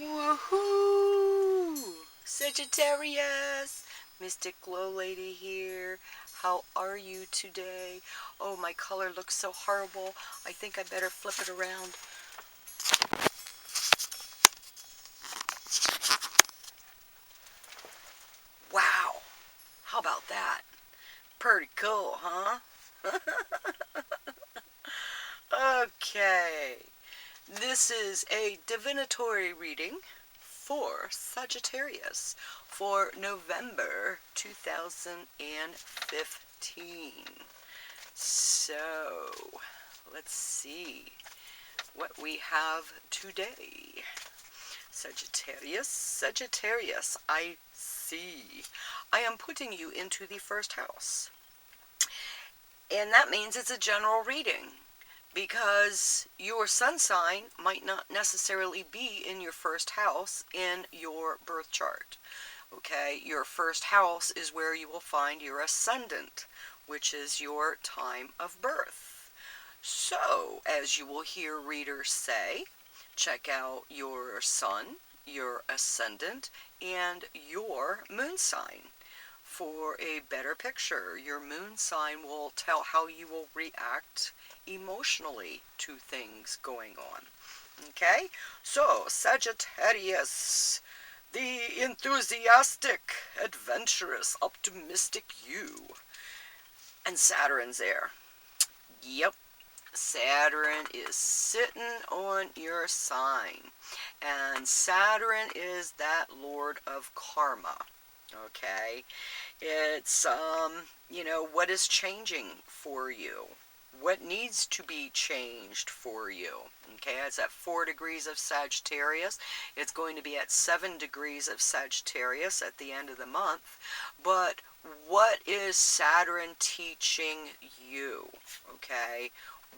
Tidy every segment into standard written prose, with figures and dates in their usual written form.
Woohoo! Sagittarius! Mystic GLoLady here. How are you today? Oh, my color looks so horrible. I think I better flip it around. Wow! How about that? Pretty cool, huh? Okay. This is a divinatory reading for Sagittarius for November 2015. So, let's see what we have today. Sagittarius, I see. I am putting you into the first house. And that means it's a general reading, because your sun sign might not necessarily be in your first house in your birth chart. Okay, your first house is where you will find your ascendant, which is your time of birth. So, as you will hear readers say, check out your sun, your ascendant, and your moon sign for a better picture. Your moon sign will tell how you will react emotionally to things going on. Okay, so Sagittarius, the enthusiastic, adventurous, optimistic you. And Saturn's there. Yep, Saturn is sitting on your sign. And Saturn is that lord of karma. Okay, it's, what is changing for you? What needs to be changed for you? Okay, it's at 4 degrees of Sagittarius. It's going to be at 7 degrees of Sagittarius at the end of the month. But what is Saturn teaching you? Okay,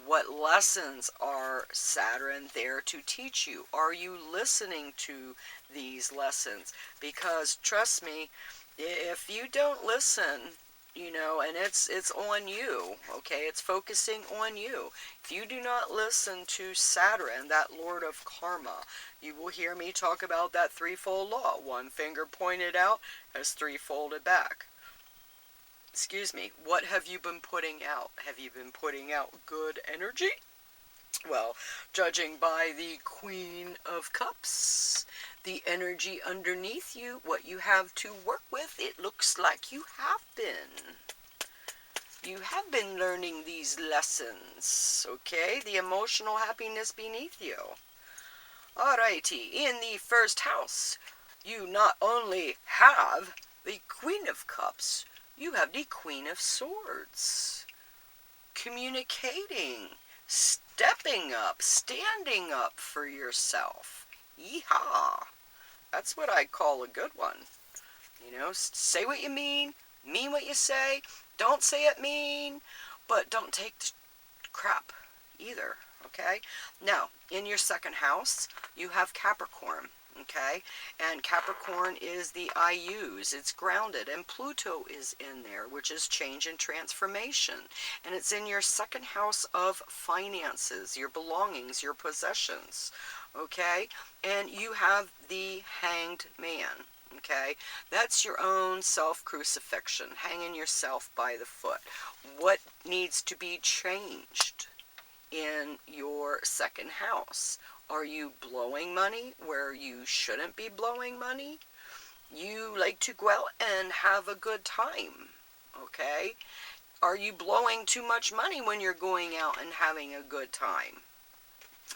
what lessons are Saturn there to teach you? Are you listening to these lessons? Because trust me, if you don't listen, and it's on you, okay? It's focusing on you. If you do not listen to Saturn, that lord of karma, you will hear me talk about that threefold law. One finger pointed out as three folded back. Excuse me, what have you been putting out? Have you been putting out good energy? Well, judging by the Queen of Cups, the energy underneath you, what you have to work with, it looks like you have been. You have been learning these lessons, okay? The emotional happiness beneath you. Alrighty, in the first house, you not only have the Queen of Cups, you have the Queen of Swords. Communicating, stepping up, standing up for yourself. Yeehaw! That's what I call a good one. Say what you mean what you say. Don't say it mean, but don't take the crap either, okay? Now, in your second house, you have Capricorn, okay? And Capricorn is the I use. It's grounded, and Pluto is in there, which is change and transformation. And it's in your second house of finances, your belongings, your possessions, okay? And you have the Hanged Man. Okay, that's your own self-crucifixion, hanging yourself by the foot. What needs to be changed in your second house? Are you blowing money where you shouldn't be blowing money? You like to go out and have a good time, okay? Are you blowing too much money when you're going out and having a good time?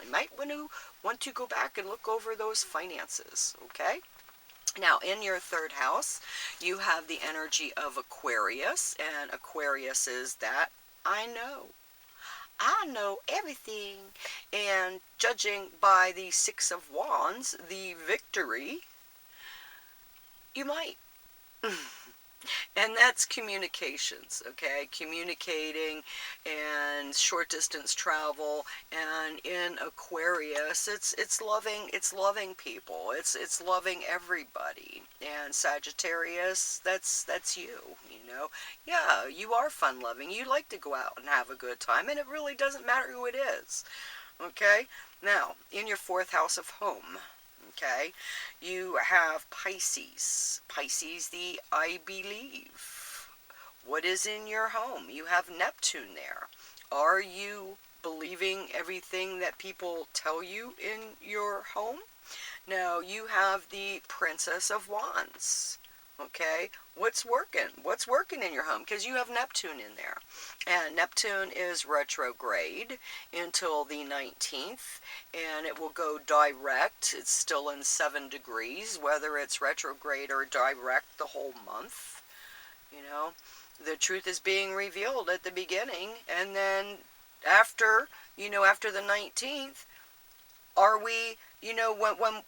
You might want to go back and look over those finances, okay? Now, in your third house, you have the energy of Aquarius, and Aquarius is that I know everything. And judging by the Six of Wands, the victory, you might. And that's communications, okay? Communicating and short distance travel. And in Aquarius, it's loving people. It's loving everybody. And Sagittarius, that's you, Yeah, you are fun loving. You like to go out and have a good time, and it really doesn't matter who it is. Okay? Now, in your fourth house of home, Okay, you have Pisces. Pisces, the I believe. What is in your home? You have Neptune there. Are you believing everything that people tell you in your home? Now, you have the Princess of Wands. Okay, what's working? What's working in your home? Because you have Neptune in there. And Neptune is retrograde until the 19th, and it will go direct. It's still in 7 degrees, whether it's retrograde or direct the whole month. You know, the truth is being revealed at the beginning, and then after, after the 19th, are we, when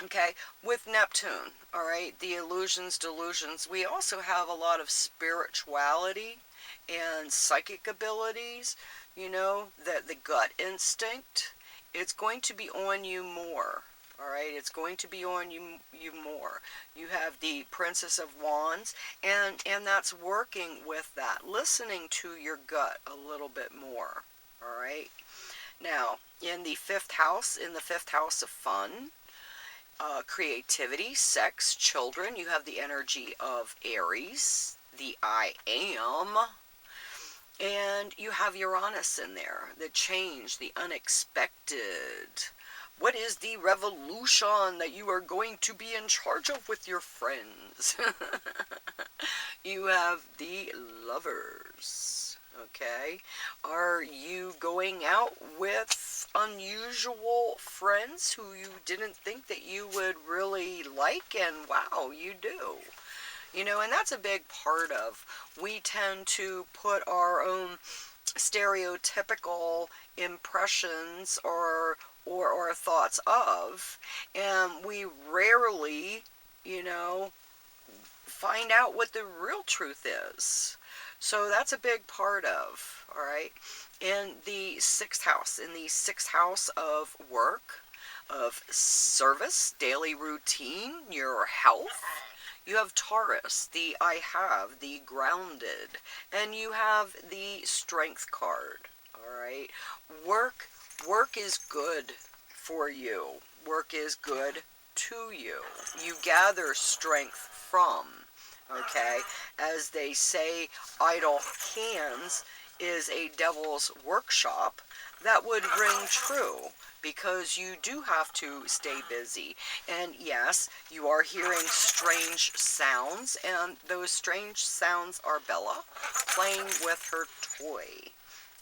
okay, with Neptune, all right, the illusions, delusions, we also have a lot of spirituality and psychic abilities, the gut instinct. It's going to be on you more, all right? It's going to be on you more. You have the Princess of Wands, and that's working with that, listening to your gut a little bit more, all right? Now, in the fifth house of fun, creativity, sex, children, you have the energy of Aries, the I am, and you have Uranus in there, the change, the unexpected. What is the revolution that you are going to be in charge of with your friends? You have the Lovers. Okay, are you going out with unusual friends who you didn't think that you would really like, and wow, you do? And that's a big part of, we tend to put our own stereotypical impressions or thoughts of, and we rarely, find out what the real truth is. So that's a big part of, all right? In the sixth house of work, of service, daily routine, your health, you have Taurus, the I have, the grounded, and you have the strength card, all right? Work is good for you. Work is good to you. You gather strength from, okay? As they say, idle hands is a devil's workshop. That would ring true, because you do have to stay busy. And yes, you are hearing strange sounds, and those strange sounds are Bella playing with her toy.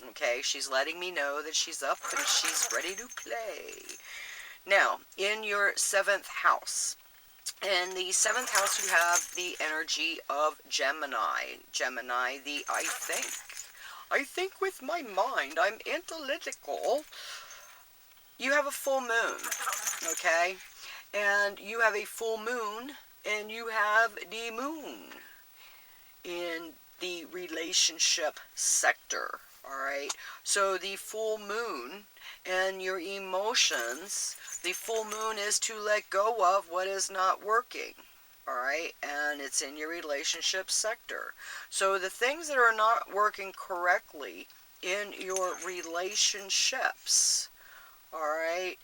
Okay, she's letting me know that she's up and she's ready to play. Now, in your seventh house, in the seventh house, you have the energy of Gemini. Gemini, the I think. I think with my mind. I'm analytical. You have a full moon, okay? And you have a full moon, and you have the moon in the relationship sector, all right? So the full moon and your emotions, the full moon is to let go of what is not working, all right? And it's in your relationship sector. So the things that are not working correctly in your relationships, all right,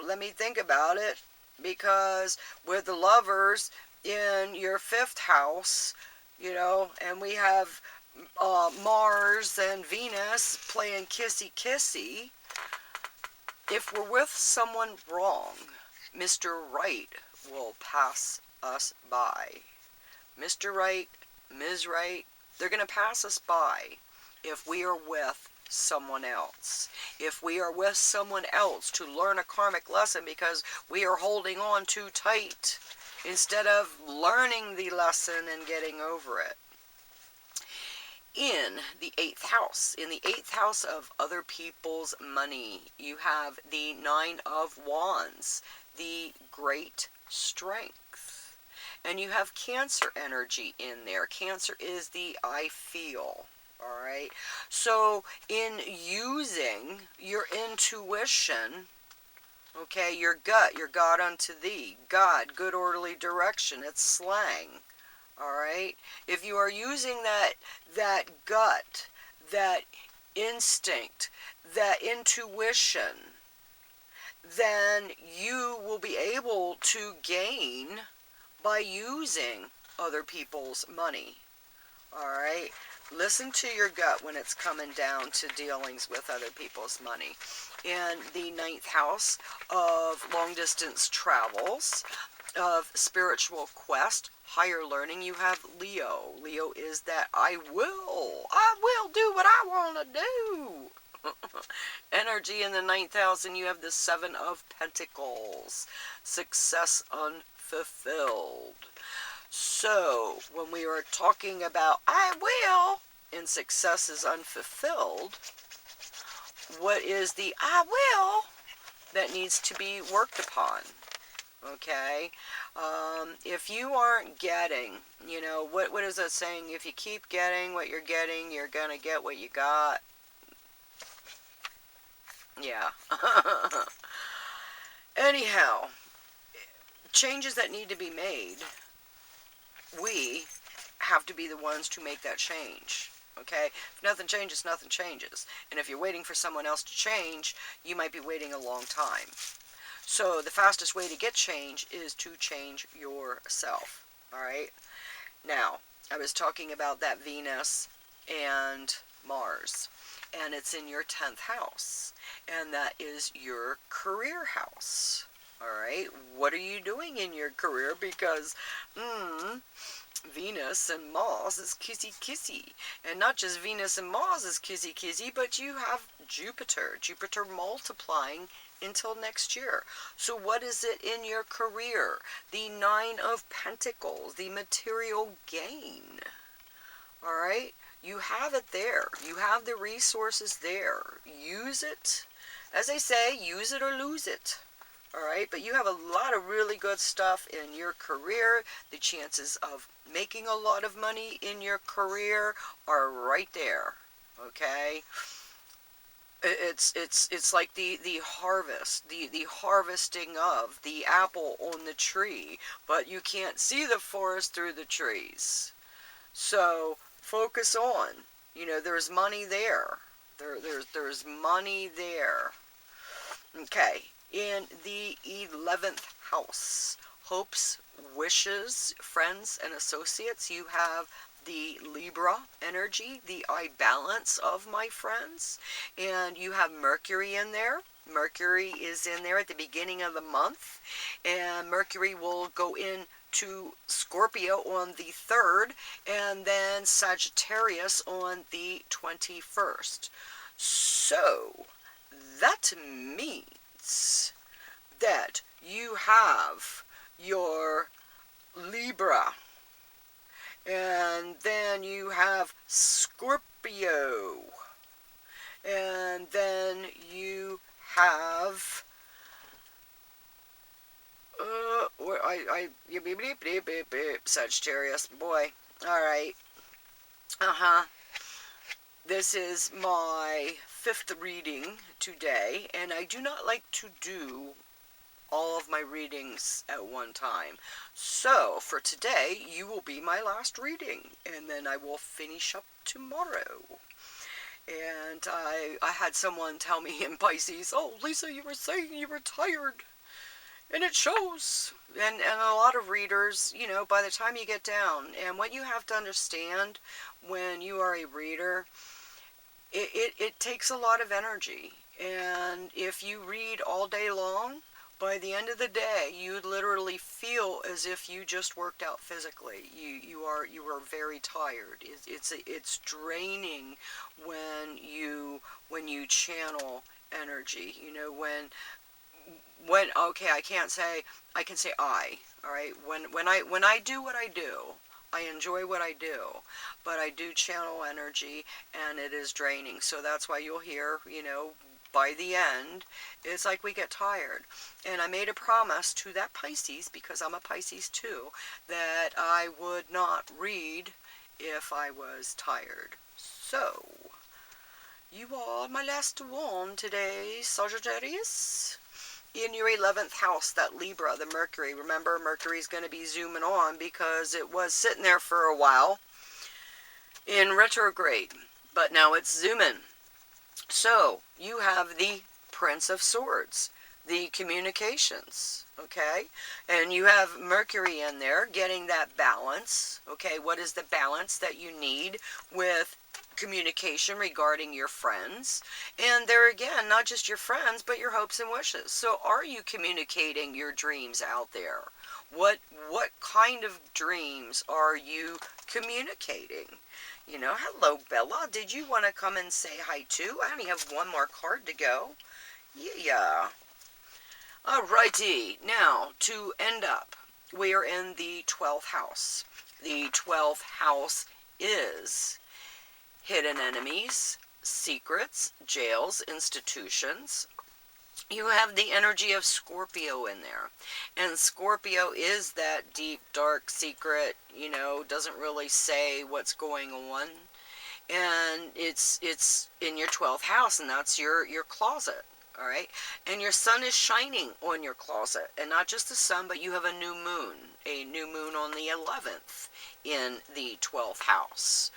let me think about it, because with the Lovers in your fifth house, and we have Mars and Venus playing kissy kissy. If we're with someone wrong, Mr. Right will pass us by. Mr. Right, Ms. Right, they're going to pass us by if we are with someone else. If we are with someone else to learn a karmic lesson because we are holding on too tight instead of learning the lesson and getting over it. In the eighth house of other people's money, you have the Nine of Wands, the great strength. And you have Cancer energy in there. Cancer is the I feel. All right. So in using your intuition, okay, your gut, your God unto thee, God, good orderly direction, it's slang. All right. If you are using that gut, that instinct, that intuition, then you will be able to gain by using other people's money. All right? Listen to your gut when it's coming down to dealings with other people's money. In the 9th house of long-distance travels, of spiritual quest, higher learning, you have Leo. Leo is that I will do what I want to do. Energy in the 9th house, and you have the 7 of Pentacles. Success unfulfilled. So, when we are talking about I will, and success is unfulfilled, what is the I will that needs to be worked upon? Okay? If you aren't getting, you know, what is that saying? If you keep getting what you're getting, you're going to get what you got. Yeah. Anyhow, changes that need to be made, we have to be the ones to make that change. Okay? If nothing changes, nothing changes. And if you're waiting for someone else to change, you might be waiting a long time. So the fastest way to get change is to change yourself. All right? Now, I was talking about that Venus and Mars, and it's in your 10th house, and that is your career house. All right? What are you doing in your career? Because, Venus and Mars is kissy-kissy. And not just Venus and Mars is kissy-kissy, but you have Jupiter. Jupiter multiplying until next year. So what is it in your career? The 9 of Pentacles, the material gain. All right? You have it there. You have the resources there. Use it. As they say, use it or lose it. All right? But you have a lot of really good stuff in your career. The chances of making a lot of money in your career are right there. Okay? It's like the harvest, the harvesting of the apple on the tree, but you can't see the forest through the trees. So focus on, you know, there's money there. There's money there. Okay, in the 11th house, hopes, wishes, friends, and associates, you have the Libra energy, the I balance of my friends, and you have Mercury in there. Mercury is in there at the beginning of the month, and Mercury will go into Scorpio on the 3rd, and then Sagittarius on the 21st. So, that means that you have your Libra, and then you have Scorpio, and then you have Sagittarius, boy. All right. This is my 5th reading today, and I do not like to do all of my readings at one time. So, for today, you will be my last reading, and then I will finish up tomorrow. And I had someone tell me in Pisces, oh, Lisa, you were saying you were tired. And it shows. And a lot of readers, you know, by the time you get down, and what you have to understand when you are a reader, it takes a lot of energy. And if you read all day long, by the end of the day, you literally feel as if you just worked out physically. You are very tired. It's draining when you channel energy. You know, when okay, I can say all right, when I do what I do, I enjoy what I do, but I do channel energy, and it is draining. So that's why you'll hear, you know, by the end, it's like we get tired. And I made a promise to that Pisces, because I'm a Pisces too, that I would not read if I was tired. So, you are my last one today, Sagittarius. In your 11th house, that Libra, the Mercury. Remember, Mercury's going to be zooming on because it was sitting there for a while in retrograde. But now it's zooming. So, you have the Prince of Swords, the communications, okay? And you have Mercury in there getting that balance, okay? What is the balance that you need with communication regarding your friends? And there again, not just your friends, but your hopes and wishes. So, are you communicating your dreams out there? What kind of dreams are you communicating? You know, hello, Bella. Did you want to come and say hi too? I only have one more card to go. Yeah. Alrighty. Now, to end up, we are in the 12th house. The 12th house is hidden enemies, secrets, jails, institutions. You have the energy of Scorpio in there. And Scorpio is that deep, dark secret, you know, doesn't really say what's going on. And it's in your 12th house, and that's your closet. All right, and your sun is shining on your closet, and not just the sun, but you have a new moon on the 11th in the 12th house,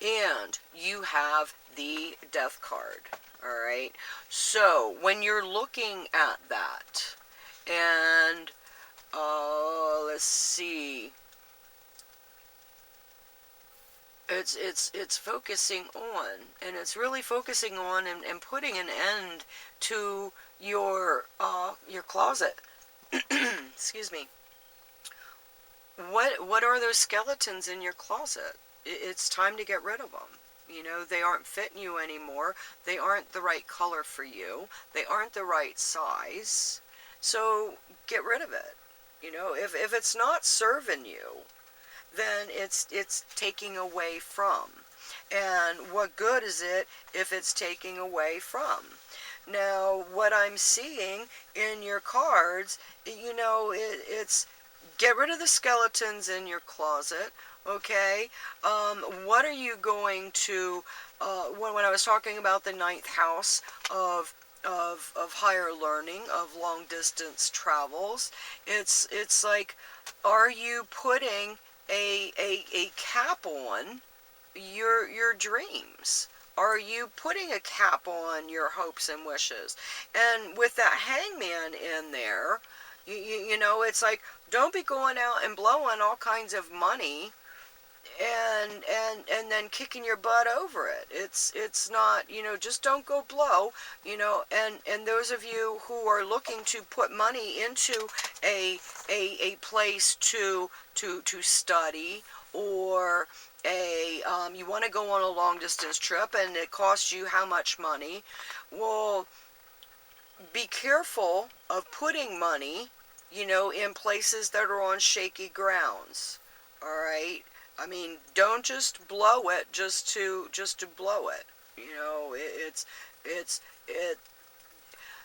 and you have the death card. All right, so when you're looking at that, and let's see, it's focusing on, and it's really focusing on and putting an end to your closet. Excuse me. What are those skeletons in your closet? It's time to get rid of them. You know, they aren't fitting you anymore. They aren't the right color for you. They aren't the right size. So get rid of it. You know, if it's not serving you, then it's taking away from. And what good is it if it's taking away from? Now, what I'm seeing in your cards, you know, it's get rid of the skeletons in your closet, okay? What are you going to, when I was talking about the ninth house of higher learning, of long distance travels, it's like, are you putting a cap on your dreams? Are you putting a cap on your hopes and wishes? And with that hangman in there, you know, it's like, don't be going out and blowing all kinds of money and then kicking your butt over it. It's not, you know, just don't go blow, you know. And those of you who are looking to put money into a place to study, or you want to go on a long distance trip and it costs you how much money, well, be careful of putting money, you know, in places that are on shaky grounds. All right. I mean, don't just blow it just to blow it. You know, it.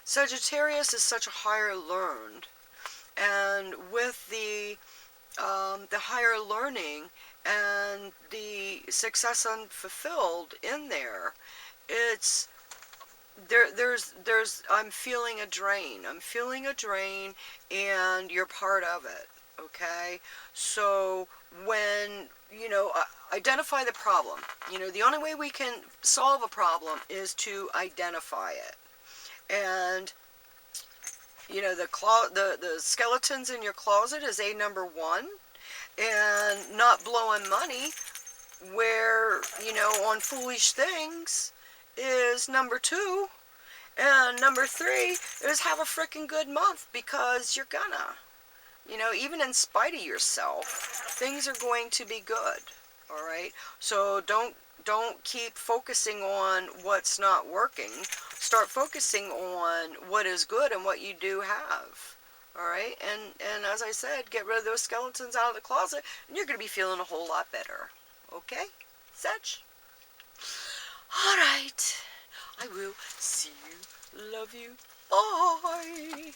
Sagittarius is such a higher learned, and with the higher learning and the success unfulfilled in there, it's there's I'm feeling a drain. I'm feeling a drain, and you're part of it. Okay, so when you know, identify the problem. You know, the only way we can solve a problem is to identify it. And you know, the skeletons in your closet is a number one, and not blowing money where, you know, on foolish things is number two. And number three is have a freaking good month, because you're gonna. You know, even in spite of yourself, things are going to be good. All right? So don't keep focusing on what's not working. Start focusing on what is good and what you do have. All right? And as I said, get rid of those skeletons out of the closet, and you're going to be feeling a whole lot better. Okay? Sag? All right. I will see you. Love you. Bye.